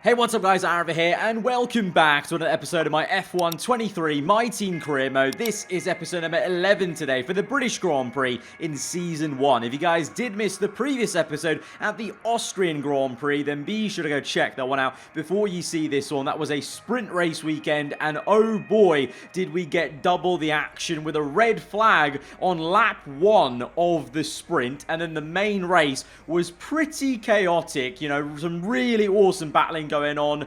Hey, what's up guys, aarava here, and welcome back to another episode of my F1 23 My Team Career Mode. This is episode number 11 today for the British Grand Prix in Season 1. If you guys did miss the previous episode at the Austrian Grand Prix, then be sure to go check that one out before you see this one. That was a sprint race weekend, and oh boy, did we get double the action with a red flag on lap 1 of the sprint, and then the main race was pretty chaotic. You know, some really awesome battling going on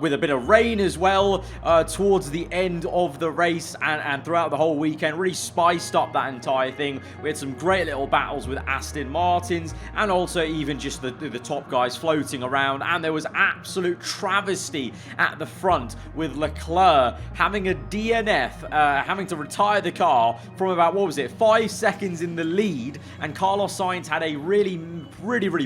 with a bit of rain as well towards the end of the race and throughout the whole weekend. Really spiced up that entire thing. We had some great little battles with Aston Martins and also even just the top guys floating around, and there was absolute travesty at the front with Leclerc having a DNF, having to retire the car from about, 5 seconds in the lead, and Carlos Sainz had a really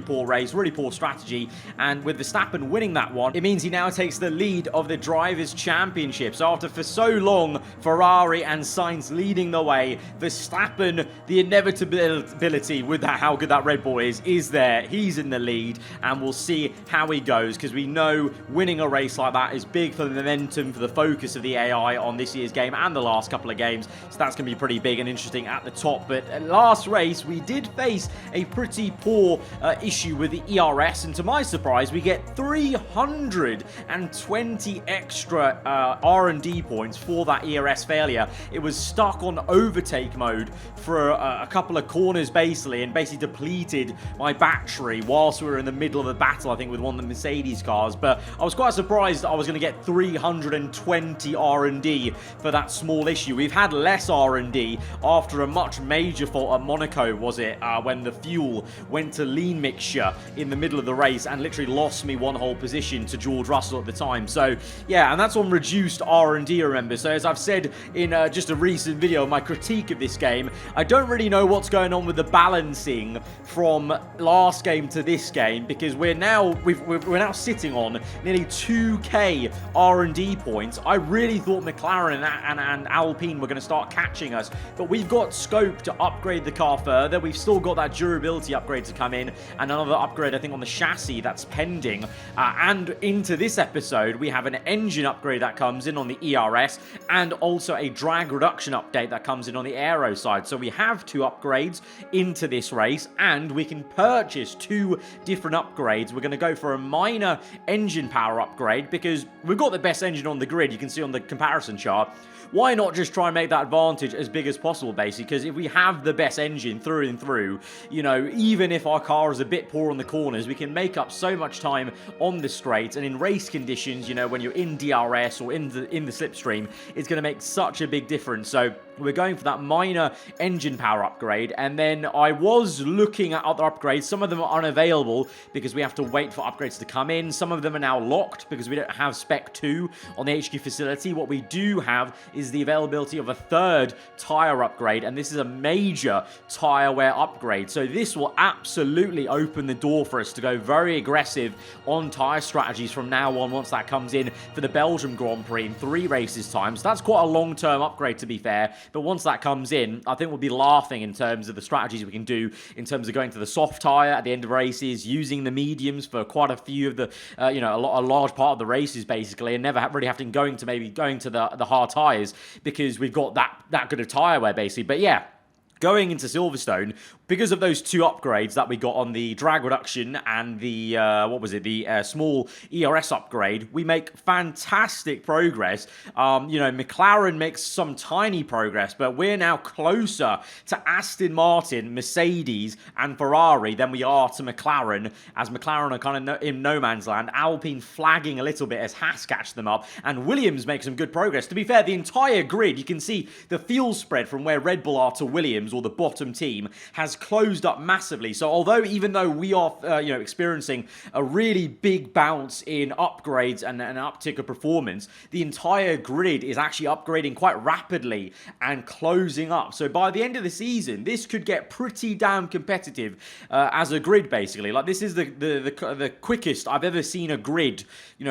poor race, really poor strategy, and with Verstappen winning that one, it means he now takes the lead of the Drivers' Championship. So after for so long Ferrari and Sainz leading the way, Verstappen, the inevitability with that, how good that Red Bull is there. He's in the lead, and we'll see how he goes, because we know winning a race like that is big for the momentum, for the focus of the AI on this year's game and the last couple of games. So that's going to be pretty big and interesting at the top. But last race, we did face a pretty poor issue with the ERS, and to my surprise, we get 320 extra R&D points for that ERS failure. It was stuck on overtake mode for a couple of corners basically, and basically depleted my battery whilst we were in the middle of the battle, I think, with one of the Mercedes cars. But I was quite surprised I was going to get 320 R&D for that small issue. We've had less R&D after a much major fault at Monaco, was it, when the fuel went to lean mixture in the middle of the race and literally lost me one whole position to George Russell at the time. So yeah, and that's on reduced R&D, remember. So as I've said in just a recent video, my critique of this game, I don't really know what's going on with the balancing from last game to this game, because we're now sitting on nearly 2k R&D points. I really thought McLaren and Alpine were going to start catching us, but we've got scope to upgrade the car further. We've still got that durability upgrade to come in, and another upgrade I think on the chassis that's pending. And into this episode, we have an engine upgrade that comes in on the ERS, and also a drag reduction update that comes in on the aero side. So we have 2 upgrades into this race, and we can purchase 2 different upgrades. We're going to go for a minor engine power upgrade because we've got the best engine on the grid. You can see on the comparison chart. Why not just try and make that advantage as big as possible, basically? Because if we have the best engine through and through, you know, even if our car is a bit poor on the corners, we can make up so much time on the straights. And in race conditions, you know, when you're in DRS or in the slipstream, it's going to make such a big difference. So we're going for that minor engine power upgrade. And then I was looking at other upgrades. Some of them are unavailable because we have to wait for upgrades to come in. Some of them are now locked because we don't have Spec 2 on the HQ facility. What we do have is the availability of a 3rd tire upgrade, and this is a major tire wear upgrade. So this will absolutely open the door for us to go very aggressive on tire strategies from now on, once that comes in for the Belgium Grand Prix in 3 races time. So that's quite a long-term upgrade, to be fair. But once that comes in, I think we'll be laughing in terms of the strategies we can do in terms of going to the soft tire at the end of races, using the mediums for quite a few of the, a large part of the races basically, and never really having going to the hard tires because we've got that good of tire wear basically. But yeah, going into Silverstone, because of those 2 upgrades that we got on the drag reduction and the, small ERS upgrade, we make fantastic progress. McLaren makes some tiny progress, but we're now closer to Aston Martin, Mercedes, and Ferrari than we are to McLaren, as McLaren are kind of in no man's land. Alpine flagging a little bit as Haas catch them up, and Williams makes some good progress. To be fair, the entire grid, you can see the field spread from where Red Bull are to Williams, or the bottom team, has closed up massively. So even though we are experiencing a really big bounce in upgrades and an uptick of performance, the entire grid is actually upgrading quite rapidly and closing up. So by the end of the season, this could get pretty damn competitive as a grid basically. Like, this is the quickest I've ever seen a grid,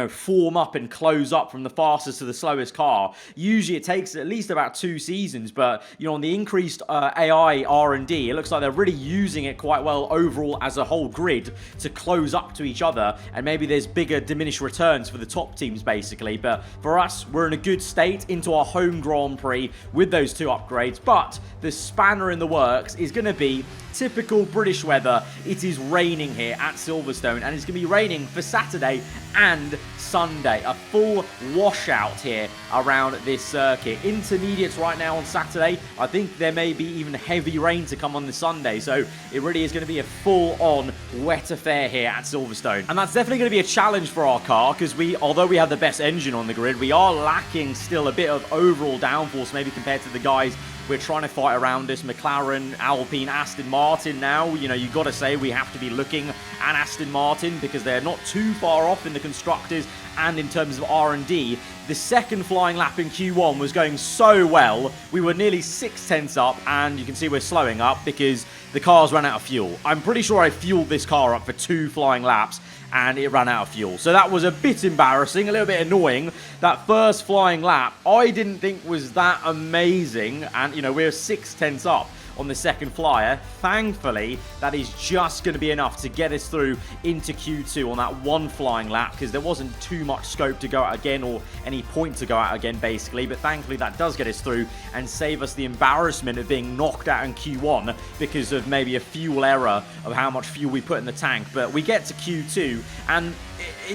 form up and close up from the fastest to the slowest car. Usually it takes at least about 2 seasons, but on the increased AI R&D, it looks like they're really using it quite well overall as a whole grid to close up to each other, and maybe there's bigger diminished returns for the top teams basically. But for us, we're in a good state into our home Grand Prix with those 2 upgrades. But the spanner in the works is going to be typical British weather. It is raining here at Silverstone, and it's going to be raining for Saturday and Sunday. A full washout here around this circuit. Intermediates right now on Saturday. I think there may be even heavy rain to come on the Sunday, so it really is going to be a full-on wet affair here at Silverstone. And that's definitely going to be a challenge for our car, because although we have the best engine on the grid, we are lacking still a bit of overall downforce, maybe compared to the guys we're trying to fight around us. McLaren, Alpine, Aston Martin now. You know, you've got to say we have to be looking at Aston Martin because they're not too far off in the constructors and in terms of R&D. The second flying lap in Q1 was going so well. We were nearly 6/10 up, and you can see we're slowing up because the cars ran out of fuel. I'm pretty sure I fueled this car up for 2 flying laps, and it ran out of fuel. So that was a bit embarrassing, a little bit annoying. That first flying lap, I didn't think was that amazing. And, you know, we're 6/10 up on the second flyer. Thankfully, that is just going to be enough to get us through into Q2 on that 1 flying lap, because there wasn't too much scope to go out again or any point to go out again, basically. But thankfully, that does get us through and save us the embarrassment of being knocked out in Q1 because of maybe a fuel error of how much fuel we put in the tank. But we get to Q2, and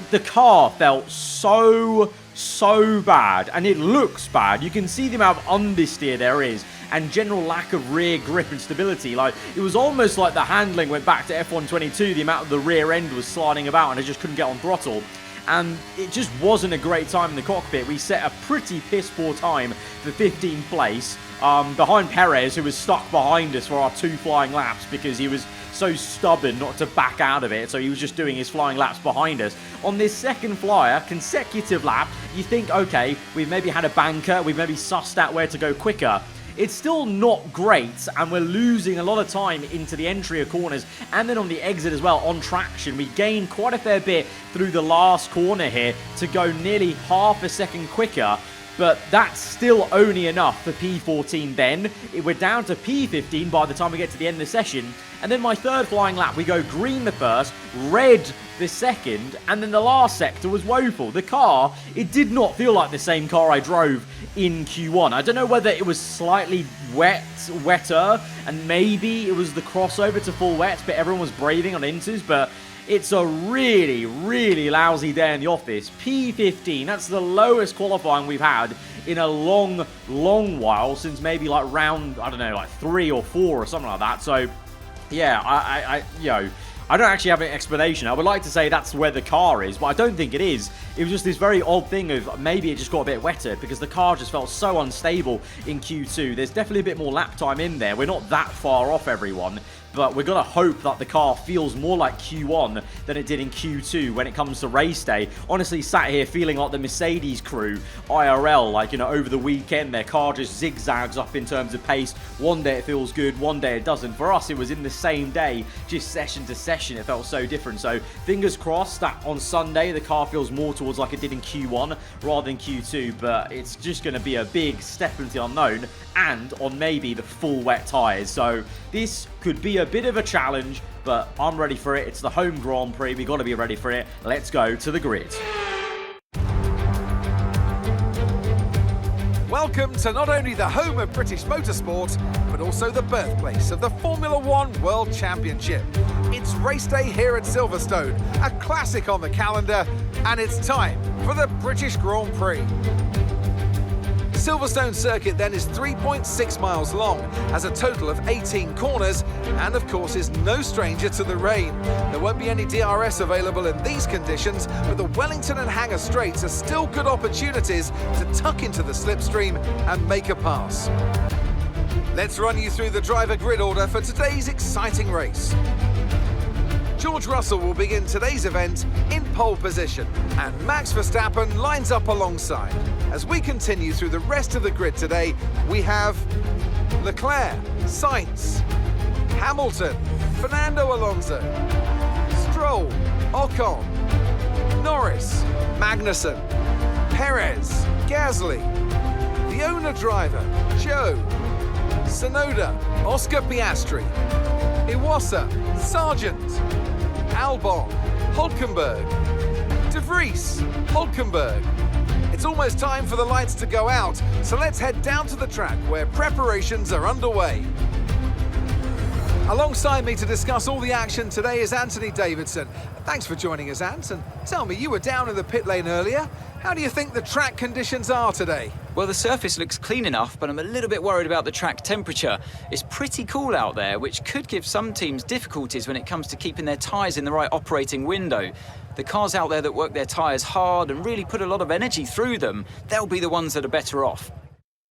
the car felt so bad, and it looks bad. You can see the amount of understeer there is and general lack of rear grip and stability. Like, it was almost like the handling went back to F122. The amount of the rear end was sliding about and I just couldn't get on throttle. And it just wasn't a great time in the cockpit. We set a pretty piss poor time for 15th place behind Perez, who was stuck behind us for our 2 flying laps because he was so stubborn not to back out of it, so he was just doing his flying laps behind us. On this second flyer, consecutive lap, you think, okay, we've maybe had a banker, we've maybe sussed out where to go quicker. It's still not great, and we're losing a lot of time into the entry of corners, and then on the exit as well, on traction. We gained quite a fair bit through the last corner here to go nearly half a second quicker, but that's still only enough for P14 then. We're down to P15 by the time we get to the end of the session. And then my third flying lap, we go green the first, red the second, and then the last sector was woeful. The car, it did not feel like the same car I drove in Q1. I don't know whether it was slightly wetter, and maybe it was the crossover to full wet, but everyone was braving on INTERS, but it's a really, really lousy day in the office. P15, that's the lowest qualifying we've had in a long, long while, since maybe like round, I don't know, like 3 or 4 or something like that. So, yeah, I don't actually have an explanation. I would like to say that's where the car is, but I don't think it is. It was just this very odd thing of maybe it just got a bit wetter because the car just felt so unstable in Q2. There's definitely a bit more lap time in there. We're not that far off everyone, but we're going to hope that the car feels more like Q1 than it did in Q2 when it comes to race day. Honestly, sat here feeling like the Mercedes crew, IRL, like, you know, over the weekend, their car just zigzags up in terms of pace. One day it feels good, one day it doesn't. For us, it was in the same day, just session to session. It felt so different. So fingers crossed that on Sunday, the car feels more towards like it did in Q1 rather than Q2, but it's just going to be a big step into the unknown and on maybe the full wet tyres. So this could be a bit of a challenge, but I'm ready for it. It's the home Grand Prix. We've got to be ready for it. Let's go to the grid. Welcome to not only the home of British motorsport, but also the birthplace of the Formula One World Championship. It's race day here at Silverstone, a classic on the calendar, and it's time for the British Grand Prix. Silverstone circuit then is 3.6 miles long, has a total of 18 corners, and of course is no stranger to the rain. There won't be any DRS available in these conditions, but the Wellington and Hangar straights are still good opportunities to tuck into the slipstream and make a pass. Let's run you through the driver grid order for today's exciting race. George Russell will begin today's event in pole position, and Max Verstappen lines up alongside. As we continue through the rest of the grid today, we have Leclerc, Sainz, Hamilton, Fernando Alonso, Stroll, Ocon, Norris, Magnussen, Perez, Gasly, the owner driver, Joe, Sonoda, Oscar Piastri, Iwasa, Sargent, Albon, Hulkenberg, De Vries, Hulkenberg. It's almost time for the lights to go out, so let's head down to the track where preparations are underway. Alongside me to discuss all the action today is Anthony Davidson. Thanks for joining us, Ant. And tell me, you were down in the pit lane earlier. How do you think the track conditions are today? Well, the surface looks clean enough, but I'm a little bit worried about the track temperature. It's pretty cool out there, which could give some teams difficulties when it comes to keeping their tyres in the right operating window. The cars out there that work their tyres hard and really put a lot of energy through them, they'll be the ones that are better off.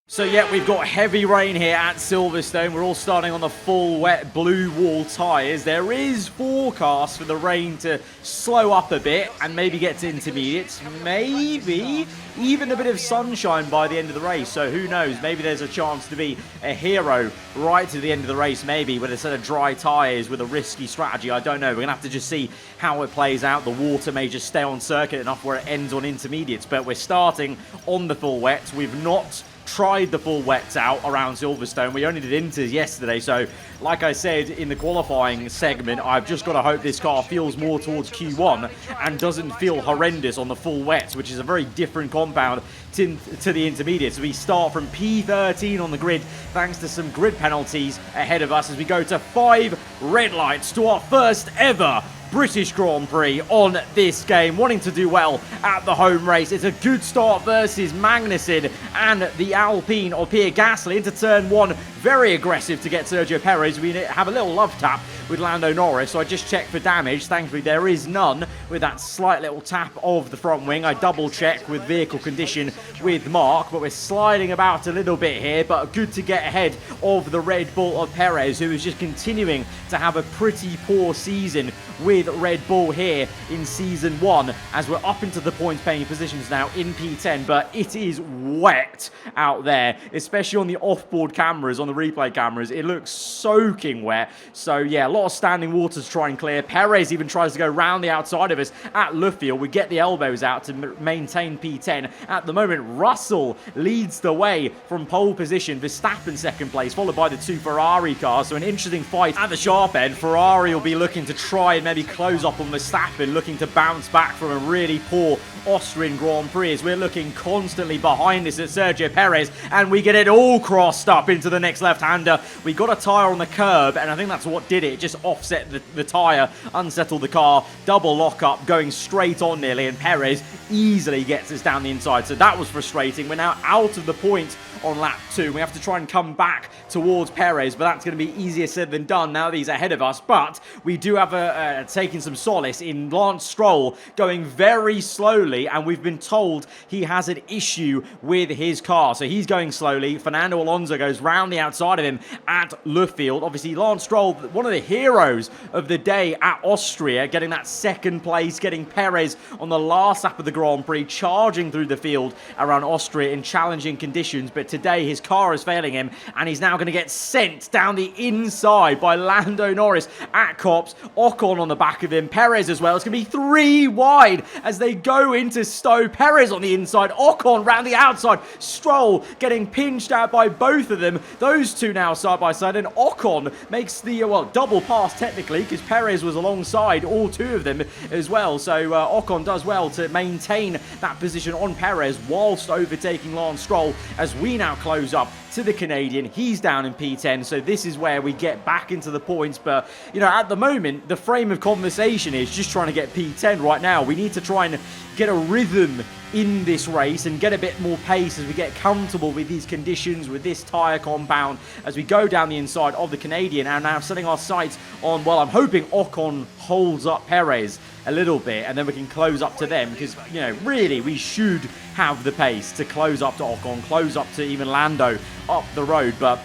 So yeah, we've got heavy rain here at Silverstone. We're all starting on the full wet blue wall tyres. There is forecast for the rain to slow up a bit and maybe get to intermediates. Maybe even a bit of sunshine by the end of the race. So who knows? Maybe there's a chance to be a hero right to the end of the race, maybe with a set of dry tyres with a risky strategy. I don't know. We're going to have to just see how it plays out. The water may just stay on circuit enough where it ends on intermediates. But we're starting on the full wet. We've not tried the full wets out around Silverstone. We only did inters yesterday, so like I said in the qualifying segment, I've just got to hope this car feels more towards Q1 and doesn't feel horrendous on the full wets, which is a very different compound to the intermediates. We start from P13 on the grid thanks to some grid penalties ahead of us as we go to 5 red lights to our first ever British Grand Prix on this game, wanting to do well at the home race. It's a good start versus Magnussen and the Alpine of Pierre Gasly into turn 1. Very aggressive to get Sergio Perez. We have a little love tap with Lando Norris, so I just checked for damage. Thankfully, there is none with that slight little tap of the front wing. I double checked with vehicle condition with Mark, but we're sliding about a little bit here, but good to get ahead of the Red Bull of Perez, who is just continuing to have a pretty poor season with Red Bull here in season 1 as we're up into the points paying positions now in P10, but it is wet out there, especially on the off-board cameras, on the replay cameras. It looks soaking wet. So yeah, a lot of standing water to try and clear. Perez even tries to go round the outside of us at Luffield. We get the elbows out to maintain P10. At the moment, Russell leads the way from pole position. Verstappen second place, followed by the 2 Ferrari cars. So an interesting fight at the sharp end. Ferrari will be looking to try and maybe close up on Verstappen, looking to bounce back from a really poor Austrian Grand Prix as we're looking constantly behind us at Sergio Perez, and we get it all crossed up into the next left-hander. We got a tyre on the curb, and I think that's what did it. It just offset the tyre, unsettled the car, double lock-up, going straight on nearly, and Perez easily gets us down the inside. So that was frustrating. We're now out of the points on lap 2. We have to try and come back towards Perez, but that's going to be easier said than done now that he's ahead of us. But we do have taken some solace in Lance Stroll going very slowly, and we've been told he has an issue with his car. So he's going slowly. Fernando Alonso goes round the outside of him at Luffield. Obviously, Lance Stroll, one of the heroes of the day at Austria, getting that second place, getting Perez on the last lap of the Grand Prix, charging through the field around Austria in challenging conditions. But today his car is failing him, and he's now going to get sent down the inside by Lando Norris at Copse. Ocon on the back of him, Perez as well. It's going to be 3 wide as they go into Stowe. Perez on the inside, Ocon round the outside, Stroll getting pinched out by both of them. Those two now side by side, and Ocon makes the double pass technically, because Perez was alongside all 2 of them as well. So Ocon does well to maintain that position on Perez whilst overtaking Lance Stroll as we now close up to the Canadian. He's down in P10, so this is where we get back into the points. But, you know, at the moment, the frame of conversation is just trying to get P10 right now. We need to try and get a rhythm in this race and get a bit more pace as we get comfortable with these conditions, with this tyre compound, as we go down the inside of the Canadian, and now setting our sights on, well, I'm hoping Ocon holds up Perez a little bit, and then we can close up to them, because, you know, really, we should have the pace to close up to Ocon, close up to even Lando up the road, but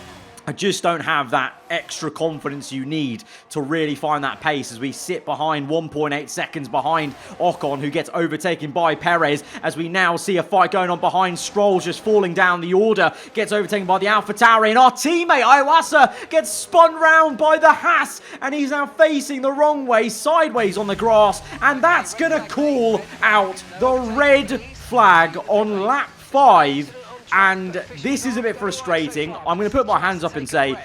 I just don't have that extra confidence you need to really find that pace as we sit behind 1.8 seconds behind Ocon, who gets overtaken by Perez, as we now see a fight going on behind. Stroll just falling down the order, gets overtaken by the AlphaTauri, and our teammate Iwasa gets spun round by the Haas, and he's now facing the wrong way, sideways on the grass, and that's going to call out the red flag on lap 5. And this is a bit frustrating. I'm going to put my hands up and say,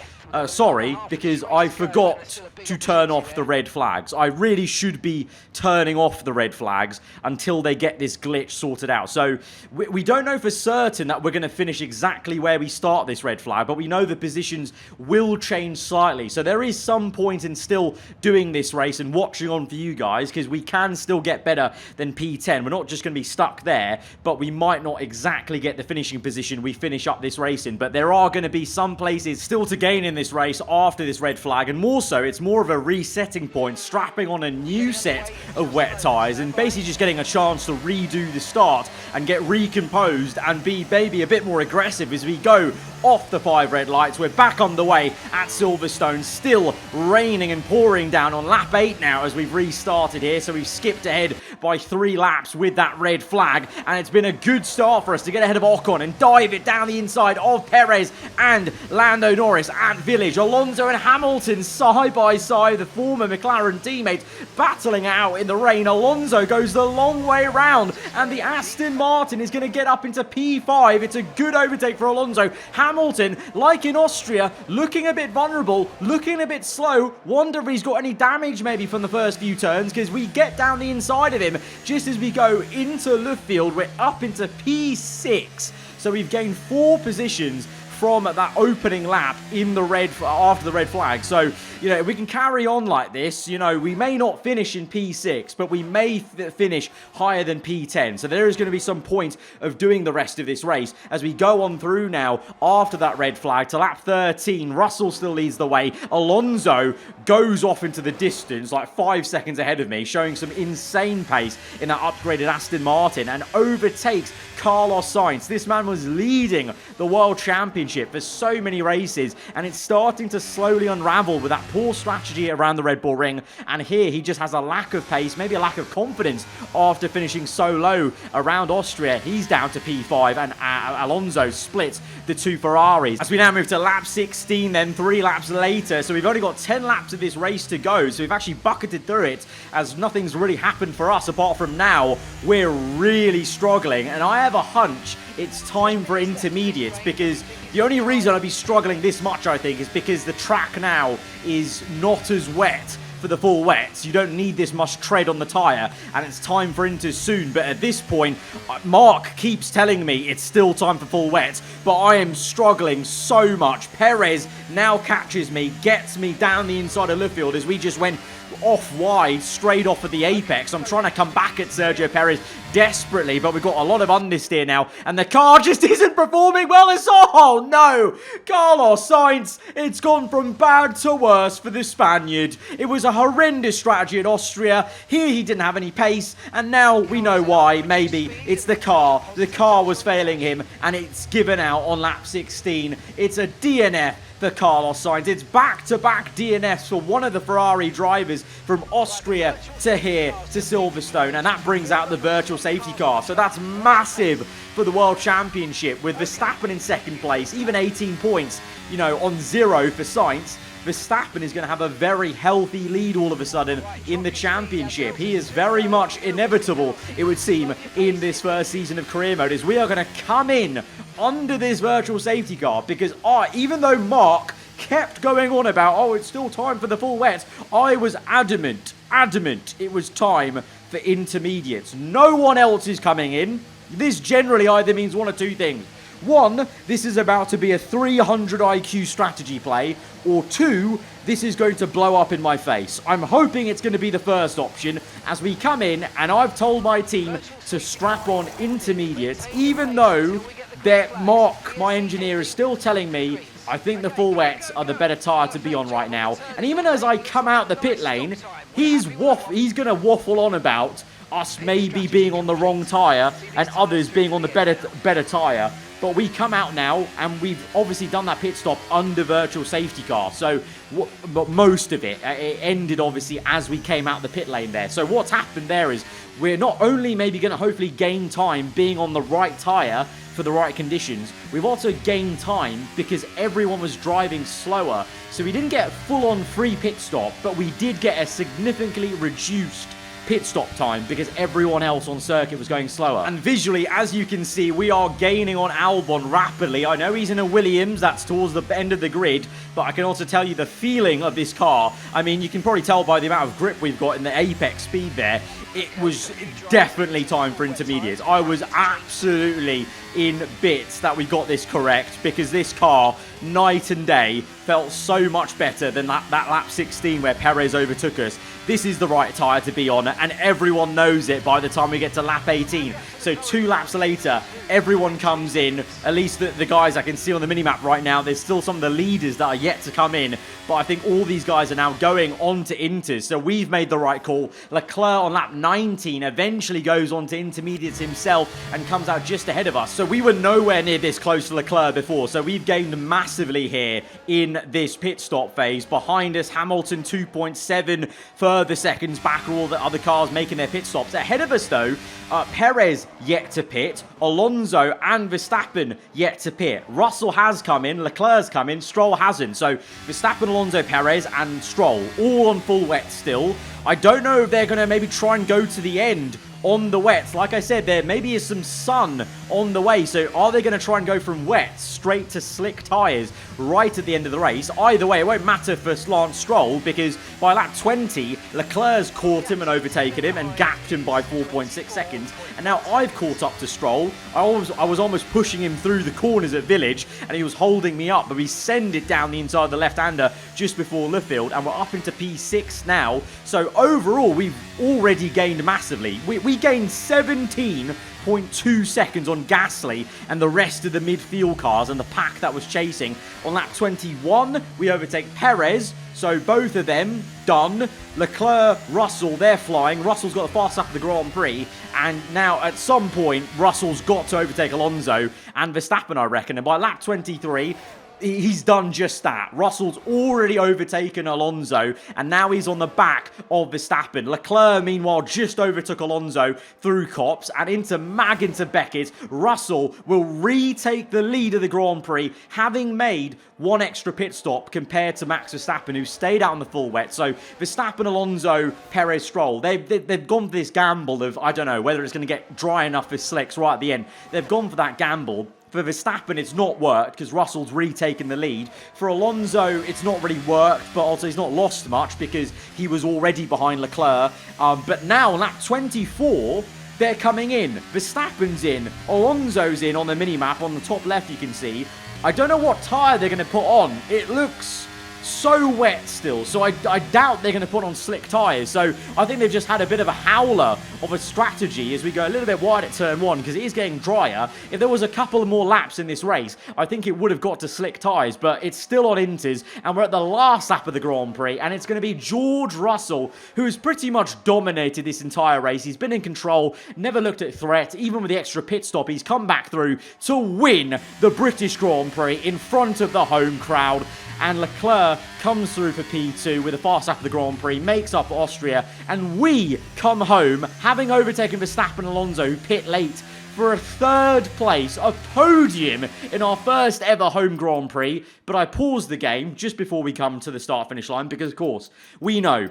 sorry, because I forgot to turn off the red flags. I really should be turning off the red flags until they get this glitch sorted out. So we don't know for certain that we're going to finish exactly where we start this red flag, but we know the positions will change slightly. So there is some point in still doing this race and watching on for you guys, because we can still get better than P10. We're not just going to be stuck there, but we might not exactly get the finishing position we finish up this race in. But there are going to be some places still to gain in this race after this red flag, and more so, it's more of a resetting point, strapping on a new set of wet tyres and basically just getting a chance to redo the start and get recomposed and be maybe a bit more aggressive as we go off the 5 red lights. We're back on the way at Silverstone, still raining and pouring down on lap 8 now as we've restarted here, so we've skipped ahead by 3 laps with that red flag, and it's been a good start for us to get ahead of Ocon and dive it down the inside of Perez and Lando Norris at Village. Alonso and Hamilton side by side, the former McLaren teammates battling out in the rain. Alonso goes the long way round, and the Aston Martin is going to get up into P5. It's a good overtake for Alonso. Hamilton, like in Austria, looking a bit vulnerable, looking a bit slow. Wonder if he's got any damage maybe from the first few turns, because we get down the inside of him just as we go into Luffield. We're up into P6, so we've gained 4 positions from that opening lap in the red after the red flag. So, you know, if we can carry on like this, you know, we may not finish in P6, but we may finish higher than P10. So there is going to be some point of doing the rest of this race as we go on through now after that red flag to lap 13. Russell still leads the way. Alonso goes off into the distance, like 5 seconds ahead of me, showing some insane pace in that upgraded Aston Martin, and overtakes Carlos Sainz. This man was leading the World Championship for so many races, and it's starting to slowly unravel with that poor strategy around the Red Bull Ring. And here he just has a lack of pace, maybe a lack of confidence after finishing so low around Austria. He's down to P5, and Alonso splits the 2 Ferraris. As we now move to lap 16, then 3 laps later, so we've only got 10 laps of this race to go, so we've actually bucketed through it as nothing's really happened for us apart from now we're really struggling. And I have a hunch it's time for intermediates, because the only reason I'd be struggling this much, I think, is because the track now is not as wet for the full wets. You don't need this much tread on the tyre, and it's time for Inters soon. But at this point, Mark keeps telling me it's still time for full wets, but I am struggling so much. Perez now catches me, gets me down the inside of Luffield as we just went off wide, straight off of the apex. I'm trying to come back at Sergio Perez desperately, but we've got a lot of understeer now, and the car just isn't performing well as oh no! Carlos Sainz, it's gone from bad to worse for the Spaniard. It was a horrendous strategy in Austria. Here he didn't have any pace, and now we know why. Maybe it's the car. The car was failing him, and it's given out on lap 16. It's a DNF for Carlos Sainz. It's back-to-back DNFs for one of the Ferrari drivers from Austria to here to Silverstone, and that brings out the virtual safety car. So that's massive for the World Championship, with Verstappen in second place, even 18 points, you know, on 0 for Sainz. Verstappen is going to have a very healthy lead all of a sudden in the championship. He is very much inevitable, it would seem, in this first season of career mode, as we are going to come in under this virtual safety car, because even though Mark kept going on about, oh, it's still time for the full wet, I was adamant it was time for intermediates. No one else is coming in. This generally either means one or two things. One, this is about to be a 300 IQ strategy play, or two, this is going to blow up in my face. I'm hoping it's going to be the first option as we come in, and I've told my team to strap on intermediates, even though that Mark, my engineer, is still telling me I think the full wets are the better tyre to be on right now. And even as I come out the pit lane, he's going to waffle on about us maybe being on the wrong tyre and others being on the better tyre. But we come out now, and we've obviously done that pit stop under virtual safety car. So, but most of it ended obviously as we came out the pit lane there. So what's happened there is we're not only maybe going to hopefully gain time being on the right tyre for the right conditions, we've also gained time because everyone was driving slower. So we didn't get a full-on free pit stop, but we did get a significantly reduced pit stop time because everyone else on circuit was going slower. And visually, as you can see, we are gaining on Albon rapidly. I know he's in a Williams, that's towards the end of the grid, but I can also tell you the feeling of this car. I mean, you can probably tell by the amount of grip we've got in the apex speed there. It was definitely time for intermediates. I was absolutely in bits that we got this correct, because this car, night and day, felt so much better than that lap 16 where Perez overtook us. This is the right tyre to be on, and everyone knows it by the time we get to lap 18. So 2 laps later, everyone comes in, at least the guys I can see on the minimap right now. There's still some of the leaders that are yet to come in, but I think all these guys are now going on to Inters. So we've made the right call. Leclerc on lap 19 eventually goes on to intermediates himself and comes out just ahead of us. So we were nowhere near this close to Leclerc before, so we've gained massively here in this pit stop phase. Behind us, Hamilton 2.7 further seconds back are all the other cars making their pit stops. Ahead of us though, Perez yet to pit, Alonso and Verstappen yet to pit. Russell has come in, Leclerc's come in, Stroll hasn't. So Verstappen, Alonso, Perez and Stroll all on full wet still. I don't know if they're going to maybe try and go to the end on the wets. Like I said, there maybe is some sun on the way, so are they going to try and go from wet straight to slick tyres right at the end of the race? Either way, it won't matter for Lance Stroll, because by lap 20 Leclerc's caught him and overtaken him and gapped him by 4.6 seconds, and now I've caught up to Stroll. I was almost pushing him through the corners at Village and he was holding me up, but we send it down the inside of the left-hander just before Luffield, and we're up into P6 now. So overall we've already gained massively. We gained 17.2 seconds on Gasly and the rest of the midfield cars and the pack that was chasing. On lap 21, we overtake Perez, so both of them done. Leclerc, Russell, they're flying. Russell's got the fast lap of the Grand Prix, and now at some point, Russell's got to overtake Alonso and Verstappen, I reckon. And by lap 23, he's done just that. Russell's already overtaken Alonso, and now he's on the back of Verstappen. Leclerc, meanwhile, just overtook Alonso through Copse and into Beckett. Russell will retake the lead of the Grand Prix, having made one extra pit stop compared to Max Verstappen, who stayed out on the full wet. So Verstappen, Alonso, Perez, Stroll, they've gone for this gamble of, I don't know, whether it's going to get dry enough for slicks right at the end. They've gone for that gamble. For Verstappen, it's not worked because Russell's retaken the lead. For Alonso, it's not really worked, but also he's not lost much because he was already behind Leclerc. But now, lap 24, they're coming in. Verstappen's in, Alonso's in on the minimap. On the top left, you can see. I don't know what tyre they're going to put on. It looks so wet still, so I doubt they're going to put on slick tyres. So I think they've just had a bit of a howler of a strategy as we go a little bit wide at turn 1, because it is getting drier. If there was a couple more laps in this race, I think it would have got to slick tyres, but it's still on Inters, and we're at the last lap of the Grand Prix, and it's going to be George Russell, who's pretty much dominated this entire race. He's been in control, never looked at threat. Even with the extra pit stop, he's come back through to win the British Grand Prix in front of the home crowd. And Leclerc comes through for P2 with a fast lap of the Grand Prix, makes up Austria, and we come home having overtaken Verstappen and Alonso, who pit late, for a 3rd place, a podium in our first ever home Grand Prix. But I paused the game just before we come to the start-finish line because, of course, we know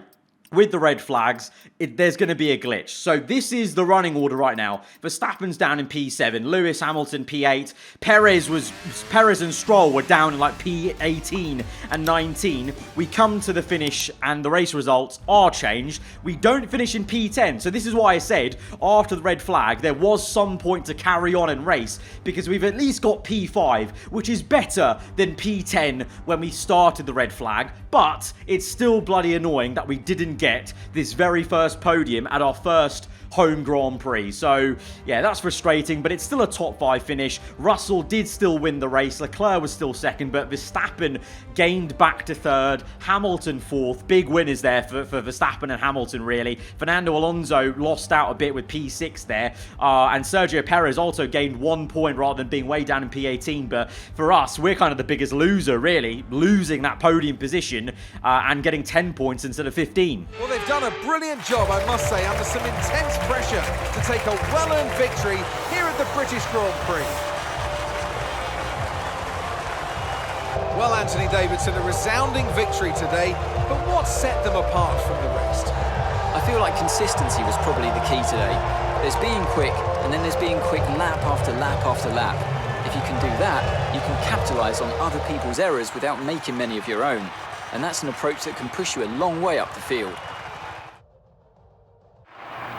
with the red flags, there's going to be a glitch. So this is the running order right now. Verstappen's down in P7, Lewis Hamilton P8, Perez and Stroll were down in like P18 and 19. We come to the finish and the race results are changed. We don't finish in P10. So this is why I said after the red flag, there was some point to carry on and race, because we've at least got P5, which is better than P10 when we started the red flag. But it's still bloody annoying that we didn't get this very first podium at our first home Grand Prix. So yeah, that's frustrating, but it's still a top 5 finish. Russell did still win the race. Leclerc was still 2nd, but Verstappen gained back to 3rd. Hamilton 4th. Big winners there for Verstappen and Hamilton, really. Fernando Alonso lost out a bit with P6 there. And Sergio Perez also gained 1 point rather than being way down in P18. But for us, we're kind of the biggest loser, really, losing that podium position and getting 10 points instead of 15. Well, they've done a brilliant job, I must say, under some intense pressure to take a well-earned victory here at the British Grand Prix. Well, Anthony Davidson, a resounding victory today, but what set them apart from the rest? I I feel like consistency was probably the key today. There's being quick, and then there's being quick lap after lap after lap. If you can do that, you can capitalise on other people's errors without making many of your own. And that's an approach that can push you a long way up the field.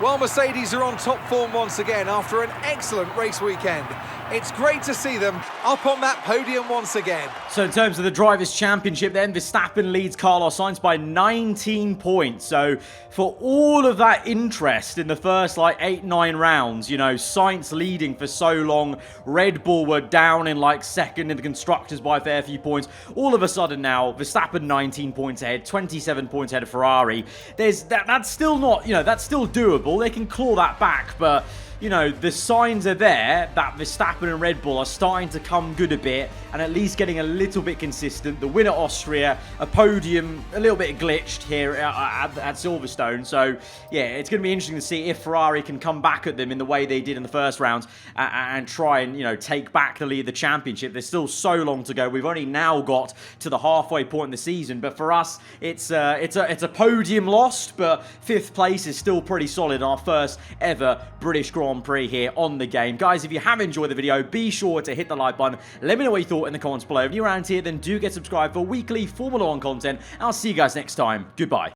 Well, Mercedes are on top form once again after an excellent race weekend. It's great to see them up on that podium once again. So in terms of the Drivers' Championship then, Verstappen leads Carlos Sainz by 19 points. So for all of that interest in the first 8-9 rounds, you know, Sainz leading for so long, Red Bull were down in second in the Constructors by a fair few points. All of a sudden now, Verstappen 19 points ahead, 27 points ahead of Ferrari. That's still not, you know, that's still doable. They can claw that back, but you know, the signs are there that Verstappen and Red Bull are starting to come good a bit and at least getting a little bit consistent. The win at Austria, a podium, a little bit glitched here at Silverstone. So, yeah, it's going to be interesting to see if Ferrari can come back at them in the way they did in the first round and try and, you know, take back the lead of the championship. There's still so long to go. We've only now got to the halfway point in the season. But for us, it's a podium lost, but 5th place is still pretty solid in our first ever British Grand Prix here on the game. Guys, if you have enjoyed the video, be sure to hit the like button. Let me know what you thought in the comments below. If you're around here, then do get subscribed for weekly Formula 1 content. I'll see you guys next time. Goodbye.